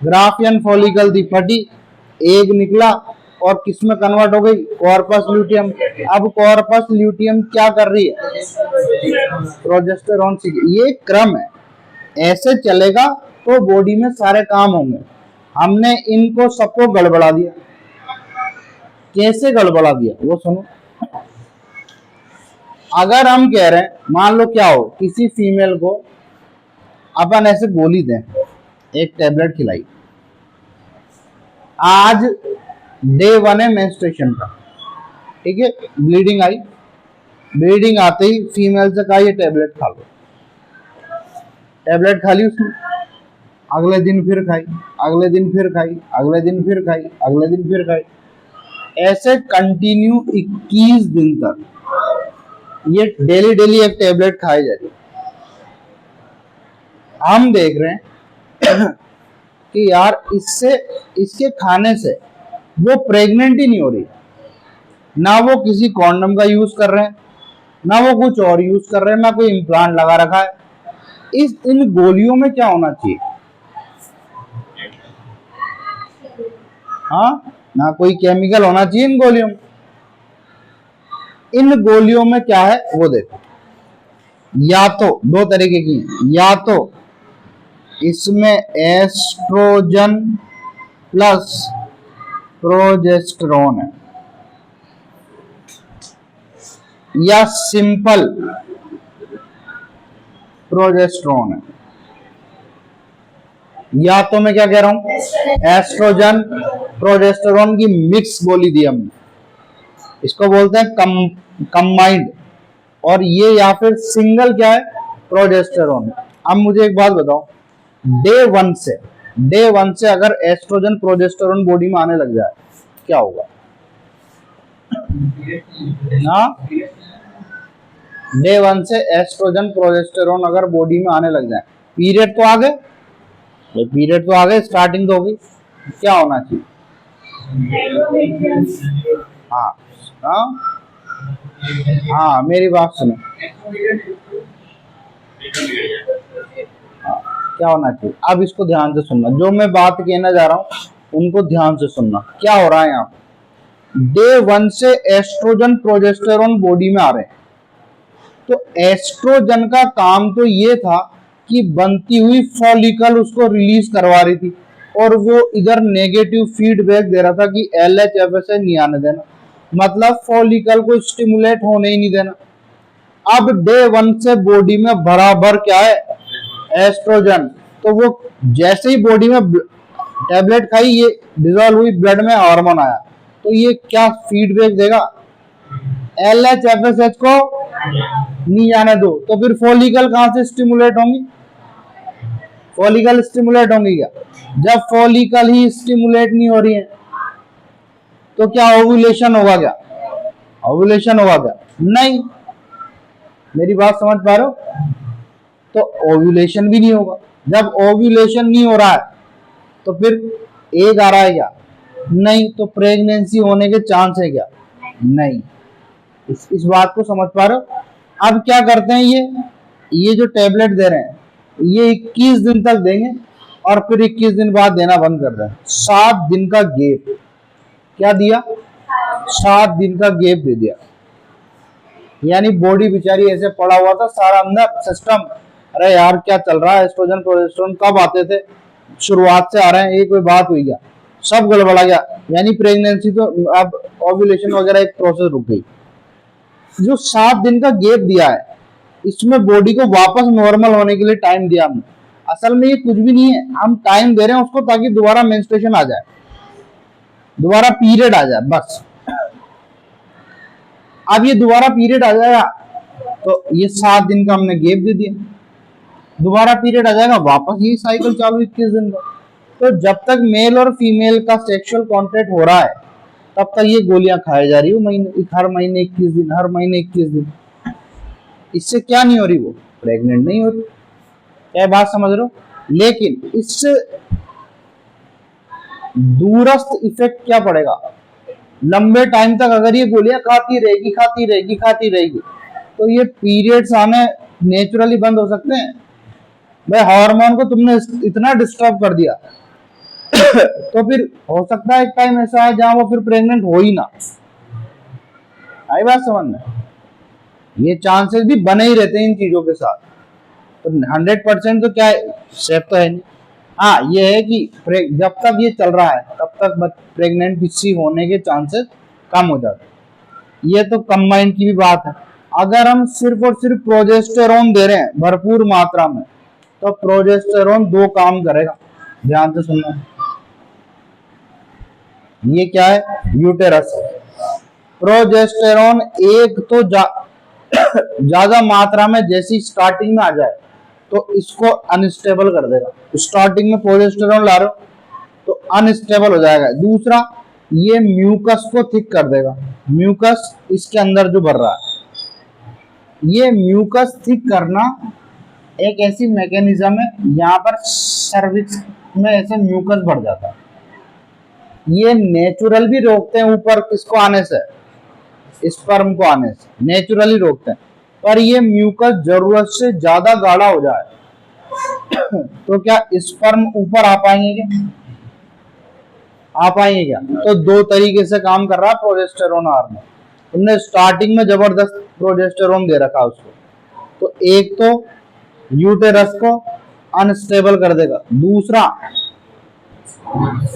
ग्राफियन फॉलिकल थी, फटी, एग निकला और किस में कन्वर्ट हो गई, कॉर्पस ल्यूटियम। अब कॉर्पस ल्यूटियम क्या कर रही है, प्रोजेस्टेरॉन सीख। ये क्रम है, ऐसे चलेगा तो बॉडी में सारे काम होंगे। हमने इनको सबको गड़बड़ा दिया। कैसे गड़बड़ा दिया वो सुनो। अगर हम कह रहे हैं, मान लो क्या हो, किसी फीमेल को अपन ऐसे गोली दें, एक टेबलेट खिलाई, आज डे 1 है मेंस्ट्रुएशन का, ठीक है, ब्लीडिंग आई, ब्लीडिंग आते ही फीमेल से कहा ये टेबलेट खा लो, टेबलेट खा ली उसने, अगले दिन फिर खाई, अगले दिन फिर खाई, अगले दिन फिर खाई, अगले दिन फिर खाई, ऐसे कंटिन्यू 21 दिन तक ये डेली डेली एक टेबलेट खाई जा रही। हम देख रहे हैं कि यार इससे, इसके खाने से वो प्रेग्नेंट ही नहीं हो रही, ना वो किसी कॉन्डम का यूज कर रहे हैं, ना वो कुछ और यूज कर रहे हैं, ना कोई इम्प्लांट लगा रखा है। इन गोलियों में क्या होना चाहिए, हाँ, ना कोई केमिकल होना चाहिए इन गोलियों में। इन गोलियों में क्या है वो देखो, या तो दो तरीके की हैं, या तो इसमें एस्ट्रोजन प्लस प्रोजेस्टेरोन है, या सिंपल प्रोजेस्टेरोन है, या तो मैं क्या कह रहा हूं, एस्ट्रोजन प्रोजेस्टेरोन की मिक्स गोली दी हमने, इसको बोलते हैं कंबाइंड, और ये या फिर सिंगल क्या है, प्रोजेस्टेरोन। अब मुझे एक बात बताओ, डे वन से अगर एस्ट्रोजन प्रोजेस्टेरोन बॉडी में आने लग जाए क्या होगा, हाँ, डे 1 से एस्ट्रोजन प्रोजेस्टेरोन अगर बॉडी में आने लग जाए, पीरियड तो आ गए, पीरियड तो आ गए, स्टार्टिंग तो होगी, क्या होना चाहिए, हाँ हाँ हाँ, मेरी बात सुनो, हाँ, क्या होना चाहिए। अब इसको ध्यान से सुनना, जो मैं बात कहना जा रहा हूं उनको ध्यान से सुनना। क्या हो रहा है यहाँ, डे 1 से एस्ट्रोजन प्रोजेस्टेरोन बॉडी में आ रहे हैं, तो एस्ट्रोजन का काम तो ये था कि बनती हुई फॉलिकल उसको रिलीज करवा रही थी, और वो इधर नेगेटिव फीडबैक दे रहा था कि LHFSH नहीं आने देना, मतलब फॉलिकल को स्टिमुलेट होने ही नहीं देना। अब डे 1 से बॉडी में बराबर क्या है, एस्ट्रोजन, तो वो जैसे ही बॉडी में टैबलेट खाई, ये डिजोल्व हुई, ब्लड में हार्मोन आया, तो ये क्या फीडबैक देगा, LHFSH को नहीं जाने दो, तो फिर फॉलिकल कहां से स्टिमुलेट होंगी, फॉलिकल स्टिमुलेट होंगी क्या, जब फॉलिकल ही स्टिमुलेट नहीं हो रही है तो क्या ओव्यूलेशन होगा, क्या ओव्यूलेशन होगा क्या, नहीं, मेरी बात समझ पा रहे हो, तो ओव्यूलेशन भी नहीं होगा। जब ओव्यूलेशन नहीं हो रहा है तो फिर एग आ रहा है क्या, नहीं, तो प्रेगनेंसी होने के चांस है क्या, नहीं। इस बात को समझ पा रहे हो। अब क्या करते हैं, ये जो टेबलेट दे रहे हैं ये 21 दिन तक देंगे और फिर 21 दिन बाद देना बंद कर दें। 7 दिन का गेप, क्या दिया, 7 दिन का गेप दे दिया, यानी बॉडी बेचारी ऐसे पड़ा हुआ था, सारा अंदर सिस्टम, अरे यार क्या चल रहा है, एस्ट्रोजन प्रोजेस्टेरोन कब आते थे, शुरुआत से आ रहे हैं, ये कोई बात हुई क्या, सब गड़बड़ा गया, यानी प्रेगनेंसी तो, अब ओव्यूलेशन वगैरह एक प्रोसेस रुक गई। जो 7 दिन का गेप दिया है, इसमें बॉडी को वापस नॉर्मल होने के लिए टाइम दिया हमने। असल में ये कुछ भी नहीं है, हम टाइम दे रहे हैं उसको ताकि दोबारा मेंस्ट्रुएशन आ जाए, दोबारा पीरियड आ जाए, बस। अब ये दोबारा पीरियड आ जाएगा तो ये 7 दिन का हमने गेप दे दिया, दोबारा पीरियड आ जाएगा, वापस ये साइकिल चालू 21 दिन का। तो जब तक मेल और फीमेल का सेक्सुअल कॉन्टैक्ट हो रहा है तब तक ये गोलियां खाई जा रही है, हर महीने 21 दिन, हर महीने 21 दिन। इससे क्या नहीं हो रही, वो प्रेग्नेंट नहीं हो रही, क्या बात समझ रहे हो। लेकिन इससे दूरस्थ इफेक्ट क्या पड़ेगा, लंबे टाइम तक अगर ये गोलियां खाती रहेगी तो ये पीरियड्स आने नेचुरली बंद हो सकते हैं। भाई हार्मोन को तुमने इतना डिस्टर्ब कर दिया तो फिर हो सकता है एक टाइम ऐसा है जहां वो फिर प्रेग्नेंट हो ही ना। आई बात समझ में? ये चांसेस भी बने ही रहते हैं इन चीजों के साथ। तो 100% तो क्या सेफ तो है नहीं। हाँ ये है कि जब तक ये चल रहा है तब तक प्रेग्नेंट किसी होने के चांसेस कम हो जाते हैं। ये तो कंबाइन की भी बात है। अगर हम सिर्फ और सिर्फ प्रोजेस्टेरोन दे रहे हैं भरपूर मात्रा में, तो प्रोजेस्टेरोन दो काम करेगा, ध्यान से सुनना। ये क्या है? यूटेरस। प्रोजेस्टेरोन एक तो ज्यादा मात्रा में जैसी स्टार्टिंग में आ जाए तो इसको अनस्टेबल कर देगा। स्टार्टिंग में प्रोजेस्टेरोन ला रहे हो तो अनस्टेबल हो जाएगा। दूसरा, ये म्यूकस को थिक कर देगा। म्यूकस इसके अंदर जो भर रहा है, ये म्यूकस थिक करना एक ऐसी मैकेनिज्म है, यहाँ पर सर्विक्स में ऐसे म्यूकस भर जाता है। ये नेचुरल भी रोकते हैं ऊपर किसको आने से, स्पर्म को आने से नेचुरली रोकते हैं। पर ये म्यूकस जरूरत से ज्यादा गाढ़ा हो जाए तो क्या स्पर्म ऊपर आ पाएंगे क्या? आ पाएंगे क्या? तो दो तरीके से काम कर रहा है प्रोजेस्टेरोन हार्मोन। तुमने स्टार्टिंग में जबरदस्त प्रोजेस्टेरोन दे रखा उसको, तो एक तो यूटेरस को अनस्टेबल कर देगा, दूसरा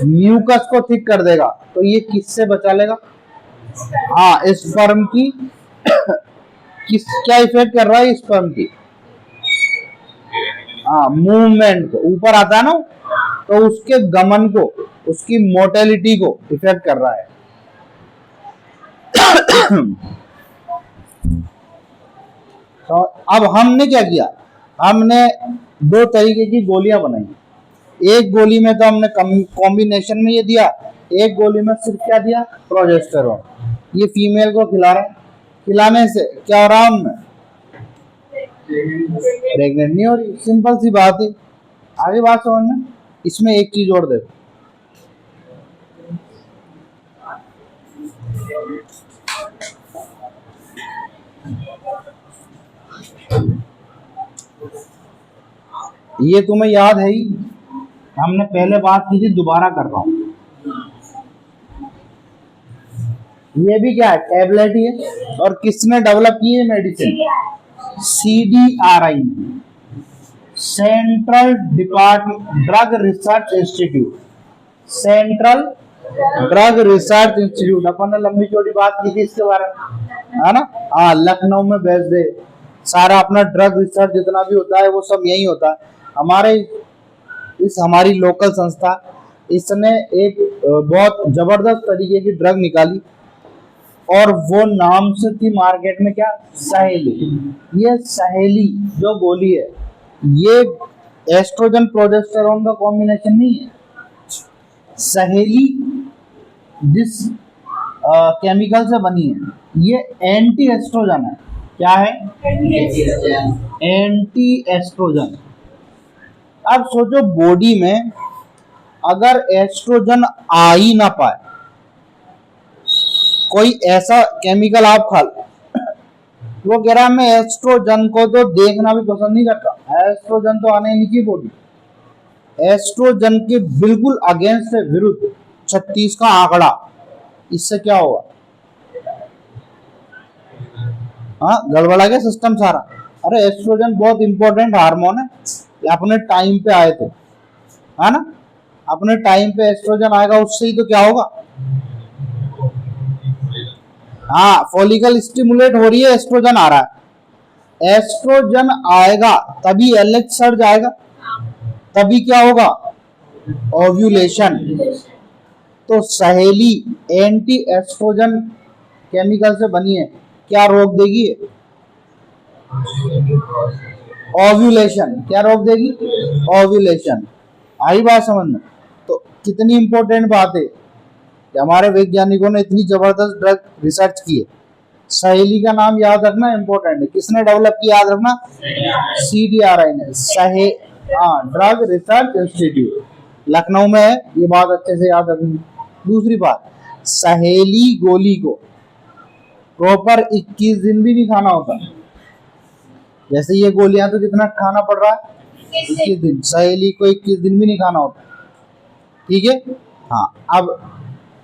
म्यूकस को थिक कर देगा। तो ये किससे बचा लेगा? हाँ, स्पर्म की क्या इफेक्ट कर रहा है स्पर्म की? हाँ, मूवमेंट को, ऊपर आता है ना, तो उसके गमन को, उसकी मोटेलिटी को इफेक्ट कर रहा है। तो अब हमने क्या किया, हमने दो तरीके की गोलियां बनाई। एक गोली में तो हमने कॉम्बिनेशन में ये दिया, एक गोली में सिर्फ क्या दिया, प्रोजेस्टेरोन। ये फीमेल को खिला रहे हैं, खिलाने से क्या हो रहा है उनमें, प्रेग्नेंट नहीं हो रही। सिंपल सी बात है। आगे बात समझना। इसमें एक चीज और देखो, ये तुम्हें याद है ही, हमने पहले बात की थी, दोबारा कर रहा हूं। ये भी क्या है, टैबलेट ही है। और किसने डेवलप की है medicine? CDRI, central department drug research institute. Central drug research institute, अपन ने लंबी चौड़ी बात की थी इसके बारे में, है ना। हाँ, लखनऊ में बेच दे सारा अपना ड्रग रिसर्च जितना भी होता है वो सब यही होता है। हमारी लोकल संस्था, इसने एक बहुत जबरदस्त तरीके की ड्रग निकाली और वो नाम से थी मार्केट में क्या, सहेली। ये सहेली जो गोली है, ये एस्ट्रोजन प्रोजेस्टेरोन का कॉम्बिनेशन नहीं है। सहेली जिस केमिकल से बनी है, ये एंटी एस्ट्रोजन है। क्या है? Anti oestrogen. अब सोचो, बॉडी में अगर एस्ट्रोजन आ ही ना पाए, कोई ऐसा केमिकल आप खा लो, वो कह रहा है मैं एस्ट्रोजन को तो देखना भी पसंद नहीं करता, एस्ट्रोजन तो आने ही नहीं चाहिए बॉडी। एस्ट्रोजन के बिल्कुल अगेंस्ट है, विरुद्ध 36 का आंकड़ा। इससे क्या होगा? हाँ, गड़बड़ा गया सिस्टम सारा। अरे एस्ट्रोजन बहुत इंपॉर्टेंट हार्मोन है, अपने टाइम पे आए थे, है ना। अपने टाइम पे एस्ट्रोजन आएगा, उससे ही तो क्या होगा, हाँ, फॉलिकल स्टिमुलेट हो रही है, एस्ट्रोजन आ रहा है। एस्ट्रोजन आएगा तभी LH सर्ज आएगा, तभी क्या होगा, ओव्यूलेशन। तो सहेली एंटी एस्ट्रोजन केमिकल से बनी है, क्या रोक देगी, ओव्यूलेशन। क्या रोक देगी, ओव्यूलेशन। आई बात समझ में? तो कितनी इंपॉर्टेंट बात है कि हमारे वैज्ञानिकों ने इतनी जबरदस्त ड्रग रिसर्च की है। सहेली का नाम याद रखना इंपॉर्टेंट है। किसने डेवलप किया, याद रखना, CDRI ने। ड्रग रिसर्च इंस्टीट्यूट लखनऊ में है, ये बात अच्छे से याद रखनी। दूसरी बात, सहेली गोली को प्रॉपर 21 दिन भी नहीं खाना होता। जैसे ये गोलियां तो कितना खाना पड़ रहा है, 21 दिन। सहेली को 21 दिन भी नहीं खाना होता, ठीक है। हाँ, अब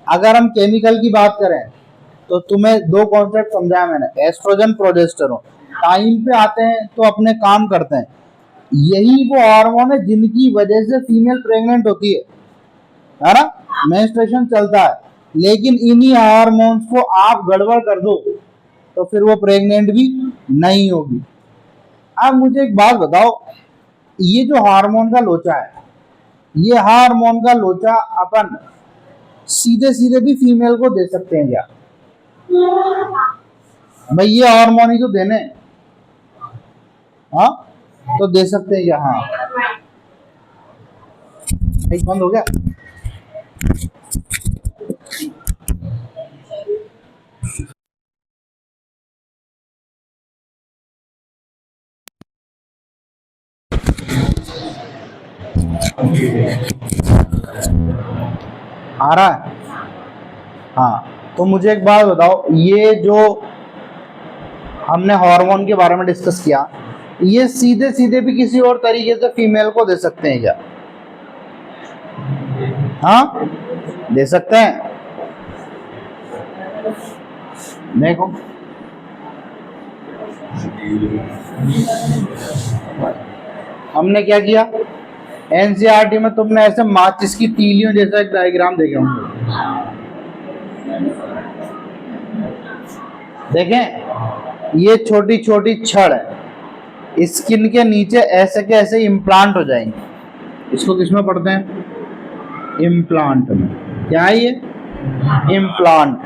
अगर हम केमिकल की बात करें तो तुम्हें दो कॉन्सेप्ट समझाया मैंने, एस्ट्रोजन प्रोजेस्टेरोन। टाइम पे आते हैं तो अपने काम करते हैं, यही वो हार्मोन है जिनकी वजह से फीमेल प्रेग्नेंट होती है ना, मेंस्ट्रुएशन चलता है। लेकिन इन्हीं हार्मोन्स को आप गड़बड़ कर दो तो फिर वो प्रेग्नेंट भी नहीं होगी। अब मुझे एक बात बताओ, ये जो हार्मोन का लोचा है, ये हार्मोन का लोचा अपन सीधे सीधे भी फीमेल को दे सकते हैं क्या? भाई ये हार्मोन ही तो देने, हाँ तो दे सकते हैं क्या? हाँ, बंद हो गया। आ रहा है? हाँ, तो मुझे एक बात बताओ, ये जो हमने हार्मोन के बारे में डिस्कस किया, ये सीधे सीधे भी किसी और तरीके से फीमेल को दे सकते हैं क्या? हाँ, दे सकते हैं। देखो, हमने क्या किया, एनसीईआरटी में तुमने ऐसे माचिस की तीलियों जैसा एक डायग्राम देखे होंगे, देखें? ये छोटी छोटी छड़ है, स्किन के नीचे ऐसे के ऐसे इम्प्लांट हो जाएंगे। इसको किसमें पढ़ते हैं? इम्प्लांट में। क्या है ये? इम्प्लांट।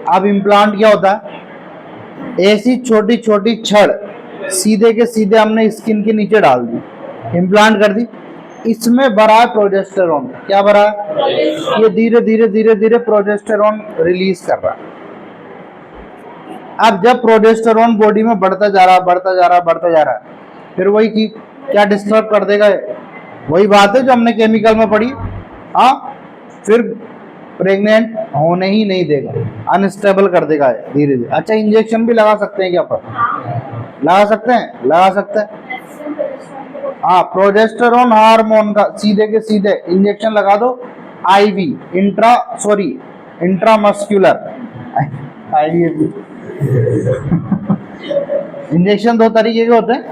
अब इम्प्लांट क्या होता है? ऐसी छोटी छोटी छड़ सीधे के सीधे हमने स्किन के नीचे डाल दी, इम्प्लांट कर दी। इसमें भरा है प्रोजेस्टेरोन। क्या भरा है? ये धीरे धीरे धीरे धीरे प्रोजेस्टेरोन रिलीज कर रहा है। अब जब प्रोजेस्टेरोन बॉडी में बढ़ता जा रहा बढ़ता जा रहा बढ़ता जा रहा है, फिर वही चीज क्या डिस्टर्ब कर देगा? वही बात है जो हमने केमिकल में पढ़ी। हाँ, फिर प्रेग्नेंट होने ही नहीं देगा, अनस्टेबल कर देगा धीरे धीरे। अच्छा, इंजेक्शन भी लगा सकते हैं क्या? पर लगा सकते हैं, लगा सकते हैं। हाँ, प्रोजेस्टेरोन हार्मोन का सीधे के सीधे इंजेक्शन लगा दो, आईवी, इंट्रामस्कुलर। आईवी इंजेक्शन दो तरीके के होते हैं,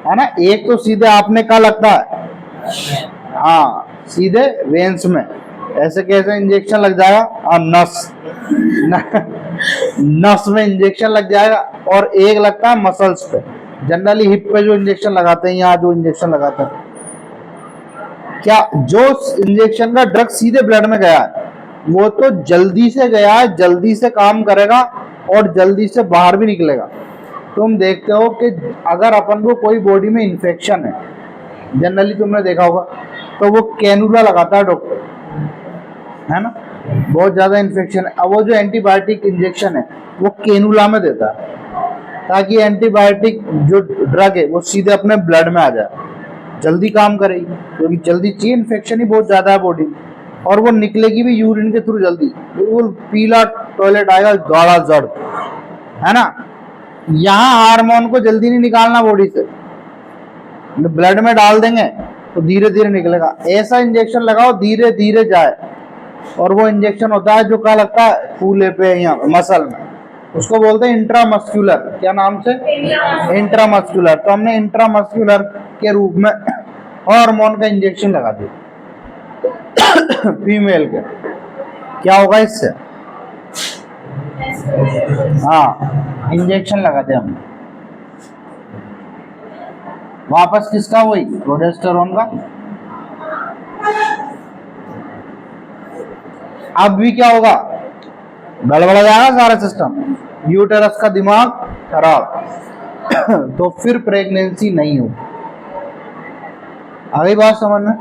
है ना। एक तो सीधे आपने क्या लगता है, हाँ सीधे वेन्स में ऐसे कैसे इंजेक्शन लग जाएगा, और नस में इंजेक्शन लग जाएगा। और एक लगता है मसल्स पे, जनरली हिप पे जो इंजेक्शन लगाते हैं, यहाँ जो इंजेक्शन लगाते हैं, क्या जो इंजेक्शन का ड्रग सीधे ब्लड में गया है वो तो जल्दी से गया है, जल्दी से काम करेगा और जल्दी से बाहर भी निकलेगा। तुम देखते हो कि अगर अपन को कोई बॉडी में इन्फेक्शन है, जनरली तुमने देखा होगा, तो वो कैनुला लगाता है डॉक्टर, है ना। बहुत ज्यादा इन्फेक्शन है, अब वो जो एंटीबायोटिक इंजेक्शन है वो कैनुला में देता है, ताकि एंटीबायोटिक जो ड्रग है वो सीधे अपने ब्लड में आ जाए, जल्दी काम करेगी, क्योंकि जल्दी चाहिए, इन्फेक्शन ही बहुत ज्यादा है बॉडी में, और वो निकलेगी भी यूरिन के थ्रू जल्दी, बिल्कुल पीला टॉयलेट आएगा, गाढ़ा जड़, है ना। यहाँ हार्मोन को जल्दी नहीं निकालना बॉडी से, ब्लड में डाल देंगे तो धीरे धीरे निकलेगा। ऐसा इंजेक्शन लगाओ धीरे धीरे जाए, और वो इंजेक्शन होता है जो क्या लगता है, फूले पे, यहाँ मसल में, उसको बोलते हैं इंट्रामस्कुलर। क्या नाम से? इंट्रामस्कुलर। तो हमने इंट्रामस्कुलर के रूप में हार्मोन का इंजेक्शन लगा दिया फीमेल के। क्या होगा इससे? हाँ, इंजेक्शन लगा दिया हमने, वापस किसका? वही प्रोजेस्टेरोन का। अब भी क्या होगा? गड़बड़ा जाएगा सारा सिस्टम, यूटेरस का दिमाग खराब तो फिर प्रेगनेंसी नहीं होगी। अगली बात समझ में।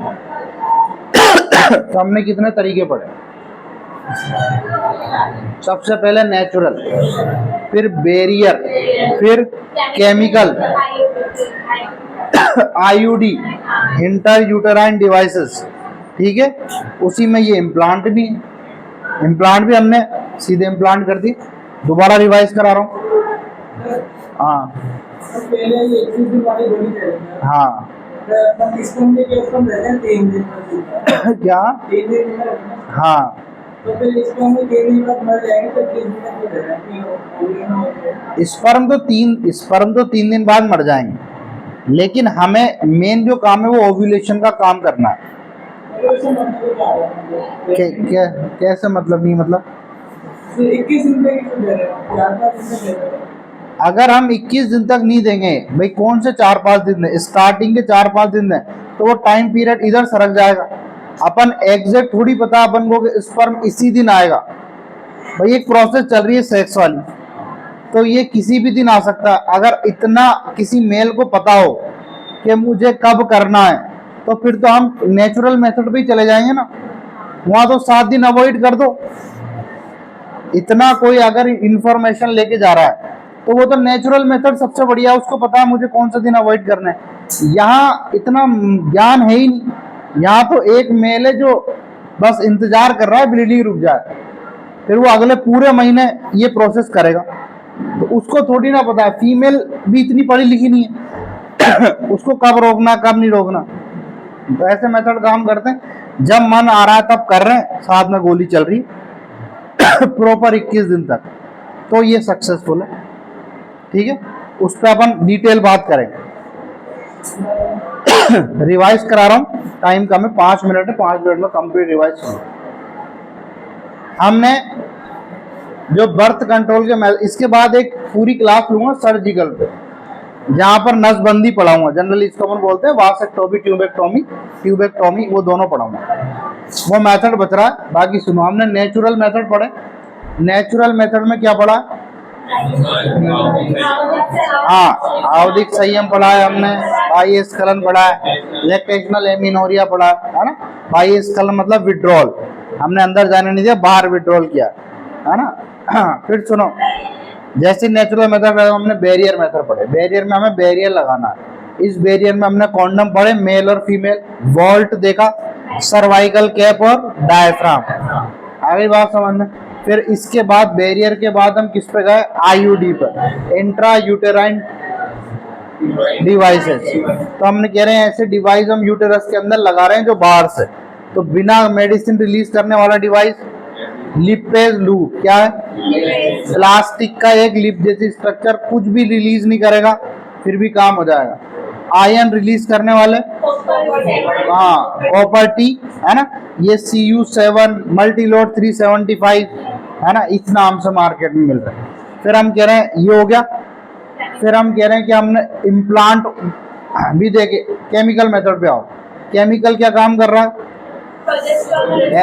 तो हमने कितने तरीके पढ़े? सबसे पहले नेचुरल, फिर बैरियर, फिर chemical, IUD, inter uterine devices, ठीक है। उसी में ये इम्प्लांट भी है, इम्प्लांट भी हमने सीधे इम्प्लांट कर दी। दोबारा रिवाइज करा रहा हूँ। हाँ हाँ, इसके के ऊपर रहते हैं 3 दिन का क्या? 3 दिन में रहते हैं। हाँ, तो फिर इसको हम 3 दिन बाद मर जाएंगे तो 3 दिन तक तो रहना स्पर्म तो 3 दिन बाद मर जाएंगे, लेकिन हमें मेन जो काम है वो ओव्यूलेशन का काम करना है। कैसे मतलब नहीं मतलब? 21 दिन तक क्यों दे रहे हो? 4-5 दिन तक दे रहे हो। अगर हम 21 दिन तक नहीं देंगे भाई, कौन से 4-5 दिन है, स्टार्टिंग के 4-5 दिन है, तो वो टाइम पीरियड इधर सरक जाएगा। अपन एग्जैक्ट थोड़ी पता अपन को कि स्पर्म इसी दिन आएगा। भाई एक प्रोसेस चल रही है सेक्स वाली, तो ये किसी भी दिन आ सकता है। अगर इतना किसी मेल को पता हो कि मुझे कब करना है, तो फिर तो हम नेचुरल मेथड पे ही चले जाएंगे ना। वहां तो 7 दिन अवॉइड कर दो। इतना कोई अगर इंफॉर्मेशन लेके जा रहा है तो वो तो नेचुरल मेथड सबसे बढ़िया है, उसको पता है मुझे कौन सा दिन अवॉइड करना है। यहाँ इतना ज्ञान है ही नहीं। यहाँ तो एक मेल है जो बस इंतजार कर रहा है ब्लीडिंग रुक जाए, फिर वो अगले पूरे महीने ये प्रोसेस करेगा। तो उसको थोड़ी ना पता है, फीमेल भी इतनी पढ़ी लिखी नहीं है उसको कब रोकना कब नहीं रोकना। तो ऐसे मेथड काम करते हैं, जब मन आ रहा है तब कर रहे हैं, साथ में गोली चल रही है प्रॉपर 21 दिन तक, तो ये सक्सेसफुल है। ठीक है, उस पर अपन डिटेल बात करेंगे। रिवाइज करा रहा हूं, टाइम कम है, 5 मिनट है, 5 मिनट में कंप्लीट रिवाइज करो। हमने जो बर्थ कंट्रोल के इसके बाद एक पूरी क्लास लूंगा सर्जिकल पे, जहां पर नसबंदी पढ़ाऊंगा। जनरली इसको अपन बोलते हैं वासेक्टोमी, ट्यूबेक्टोमी, वो दोनों पढ़ाऊंगा। वो मेथड बच रहा है, बाकी सुनो। हमने नेचुरल मेथड पढ़े। नेचुरल मेथड में क्या पढ़ा? हाँ, आवधिक संयम पढ़ा है हमने, बाह्य स्खलन पढ़ा है, लैक्टेशनल एमिनोरिया पढ़ा है ना। बाह्य स्खलन मतलब विड्रॉल, हमने अंदर जाने नहीं दिया, बाहर विड्रॉल किया है ना। फिर सुनो, जैसे नेचुरल मेथड हमने बैरियर मेथड पढ़े। बैरियर में हमें बैरियर लगाना है। इस बैरियर में हमने कॉन्डम पढ़े, मेल और फीमेल, वॉल्ट देखा, सर्वाइकल कैप और डायफ्राम। आगे बात समझ में। फिर इसके बाद बैरियर के बाद हम किस पे गए? आईयूडी पर, इंट्रा यूटेराइन डिवाइसेस। तो हमने कह रहे हैं ऐसे डिवाइस हम यूटेरस के अंदर लगा रहे हैं जो बाहर से, तो बिना मेडिसिन रिलीज करने वाला डिवाइस लिपेज लूप। क्या है? प्लास्टिक का एक लिप जैसी स्ट्रक्चर, कुछ भी रिलीज नहीं करेगा फिर भी काम हो जाएगा। आयन रिलीज करने वाले, हाँ, कॉपर टी है ना, ये CU7 मल्टीलोड 375 है ना, इस नाम से मार्केट में मिल रहा है। फिर हम कह रहे हैं ये हो गया। फिर हम कह रहे हैं कि हमने इम्प्लांट भी देखे। केमिकल मेथड पे आओ। केमिकल क्या काम कर रहा है?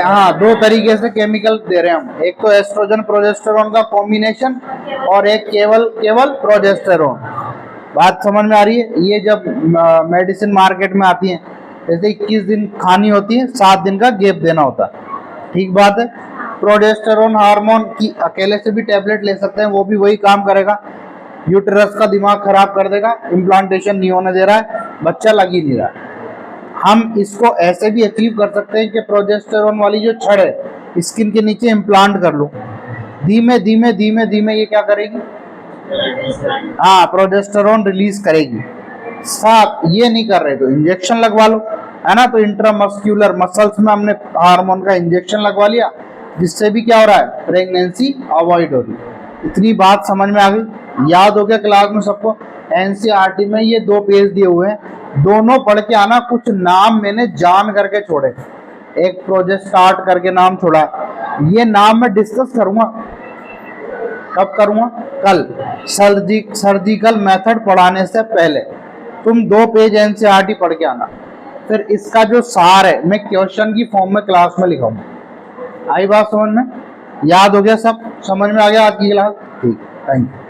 हाँ, 2 तरीके से केमिकल दे रहे हैं हम। एक तो एस्ट्रोजन प्रोजेस्टेरोन का कॉम्बिनेशन, और एक केवल प्रोजेस्टेरोन। बात समझ में आ रही है? ये जब मेडिसिन मार्केट में आती है, जैसे 21 दिन खानी होती है, 7 दिन का गैप देना होता है। ठीक बात है। प्रोजेस्टेरोन हार्मोन की अकेले से भी टैबलेट ले सकते हैं, वो भी वही काम करेगा, यूटेरस का दिमाग खराब कर देगा, इम्प्लांटेशन नहीं होने दे रहा है, बच्चा लग ही नहीं रहा है। हम इसको ऐसे भी अचीव कर सकते हैं कि प्रोजेस्टेरोन वाली जो छड़ है स्किन के नीचे इम्प्लांट कर लो, धीमे धीमे धीमे धीमे ये क्या करेगी? हाँ, प्रोजेस्टेरोन रिलीज करेगी। साथ ये नहीं कर रहे तो इंजेक्शन लगवा लो, है ना। तो इंट्रामस्क्यूलर मसल्स में हमने हार्मोन का इंजेक्शन लगवा लिया, जिससे भी क्या हो रहा है? प्रेगनेंसी अवॉइड हो रही है। इतनी बात समझ में आ गई? याद हो गया क्लास में सबको? NCERT में ये 2 पेज दिए हुए हैं, दोनों पढ़ के आना। कुछ नाम मैंने जान करके छोड़े, एक प्रोजेक्ट स्टार्ट करके नाम छोड़ा, ये नाम मैं डिस्कस करूंगा। कब करूंगा? कल। सर्जिकल मेथड पढ़ाने से पहले तुम 2 पेज NCERT पढ़ के आना। फिर इसका जो सार है मैं क्वेश्चन की फॉर्म में क्लास में लिखाऊंगा। आई बात समझ में? याद हो गया सब? समझ में आ गया आज की क्लास? ठीक, थैंक यू।